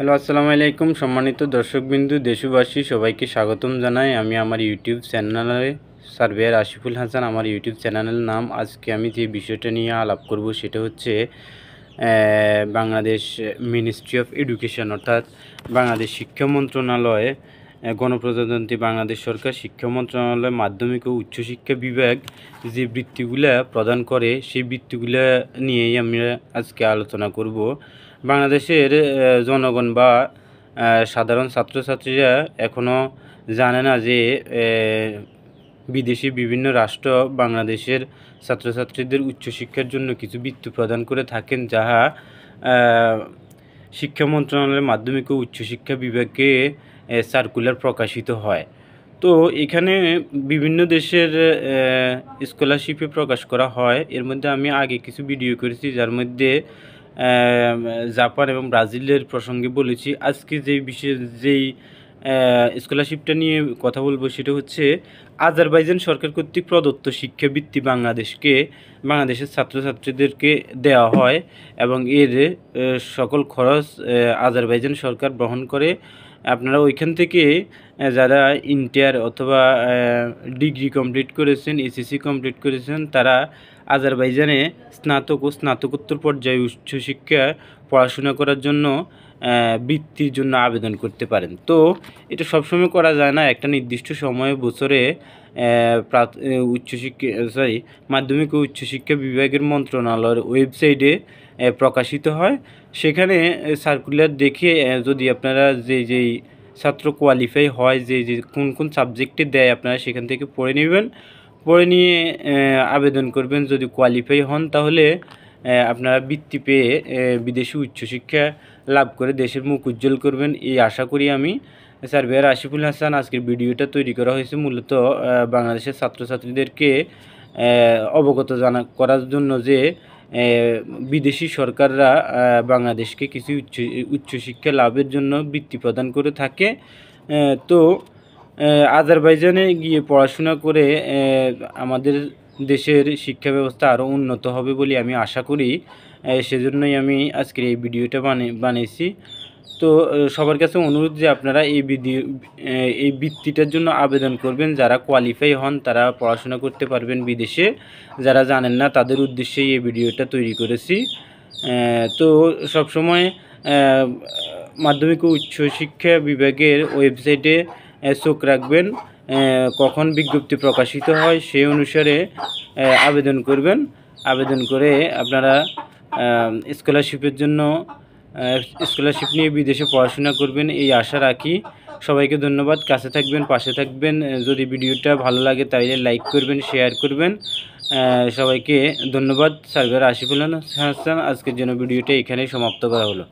Hello, আসসালামু আলাইকুম। সম্মানিত দর্শকবিন্দু, দেশবাসী সবাইকে স্বাগতম জানাই। আমি আমার ইউটিউব চ্যানেলে সার্ভেয়ার আশিফুল হাসান, আমার ইউটিউব চ্যানেলের নাম। আজকে আমি যে বিষয়টা নিয়ে আলাপ করব সেটা হচ্ছে বাংলাদেশ মিনিস্ট্রি অফ এডুকেশন, অর্থাৎ বাংলাদেশ শিক্ষা মন্ত্রণালয়, গণপ্রজাতন্ত্রী বাংলাদেশ সরকার শিক্ষা মন্ত্রণালয় মাধ্যমিক ও উচ্চশিক্ষা বিভাগ যে বৃত্তিগুলা প্রদান করে সেই বৃত্তিগুলা নিয়েই আমরা আজকে আলোচনা করব। বাংলাদেশের জনগণ বা সাধারণ ছাত্রছাত্রীরা এখনও জানে না যে বিদেশি বিভিন্ন রাষ্ট্র বাংলাদেশের ছাত্রছাত্রীদের উচ্চশিক্ষার জন্য কিছু বৃত্তি প্রদান করে থাকেন, যাহা শিক্ষা মন্ত্রণালয়ের মাধ্যমিক ও উচ্চশিক্ষা বিভাগে সার্কুলার প্রকাশিত হয়। তো এখানে বিভিন্ন দেশের স্কলারশিপে প্রকাশ করা হয়। এর মধ্যে আমি আগে কিছু ভিডিও করেছি, যার মধ্যে জাপান এবং ব্রাজিলের প্রসঙ্গে বলেছি। আজকে যেই স্কলারশিপটা নিয়ে কথা বলবো সেটা হচ্ছে আজারবাইজান সরকার কর্তৃক প্রদত্ত শিক্ষাবৃত্তি বাংলাদেশের ছাত্রছাত্রীদেরকে দেওয়া হয় এবং এর সকল খরচ আজারবাইজান সরকার বহন করে। আপনারা ওইখান থেকে যারা ইন্টার অথবা ডিগ্রি কমপ্লিট করেছেন, এসএসসি কমপ্লিট করেছেন, তারা আজারবাইজানে স্নাতক ও স্নাতকোত্তর পর্যায়ে উচ্চশিক্ষা পড়াশোনা করার জন্য বৃত্তির জন্য আবেদন করতে পারেন। তো এটা সবসময় করা যায় না, একটা নির্দিষ্ট সময়ে বছরে মাধ্যমিক ও উচ্চশিক্ষা বিভাগের মন্ত্রণালয়ের ওয়েবসাইটে প্রকাশিত হয়। সেখানে সার্কুলার দেখে যদি আপনারা যেই ছাত্র কোয়ালিফাই হয়, যে কোন সাবজেক্টে দেয়, আপনারা সেখান থেকে পড়ে নেবেন। পড়ে নিয়ে আবেদন করবেন। যদি কোয়ালিফাই হন তাহলে আপনারা বৃত্তি পেয়ে বিদেশি উচ্চশিক্ষা লাভ করে দেশের মুখ উজ্জ্বল করবেন, এই আশা করি আমি। সার্ভেয়ার আশিফুল হাসান। আজকের ভিডিওটা তৈরি করা হয়েছে মূলত বাংলাদেশের ছাত্রছাত্রীদেরকে অবগত করার জন্য যে বিদেশি সরকাররা বাংলাদেশকে কিছু উচ্চশিক্ষা লাভের জন্য বৃত্তি প্রদান করে থাকে। তো আজারবাইজানে গিয়ে পড়াশোনা করে আমাদের দেশের শিক্ষা ব্যবস্থা আরও উন্নত হবে বলে আমি আশা করি। সেজন্যই আমি আজকের এই ভিডিওটা বানিয়েছি। তো সবার কাছে অনুরোধ যে আপনারা এই বৃত্তিটার জন্য আবেদন করবেন। যারা কোয়ালিফাই হন তারা পড়াশোনা করতে পারবেন বিদেশে। যারা জানেন না তাদের উদ্দেশ্যেই এই ভিডিওটা তৈরি করেছি। তো সবসময় মাধ্যমিক ও উচ্চশিক্ষা বিভাগের ওয়েবসাইটে চোখ রাখবেন, কখন বিজ্ঞপ্তি প্রকাশিত হয় সেই অনুসারে আবেদন করবেন। আবেদন করে আপনারা স্কলারশিপ নিয়ে বিদেশে পড়াশোনা করবেন, এই আশা রাখি। সবাইকে ধন্যবাদ। কাছে থাকবেন, পাশে থাকবেন। যদি ভিডিওটা ভালো লাগে তাহলে লাইক করবেন, শেয়ার করবেন। সবাইকে ধন্যবাদ। সার্ভেয়ার আশিফুল হাসান। আজকের জন্য ভিডিওটা এখানেই সমাপ্ত করা হলো।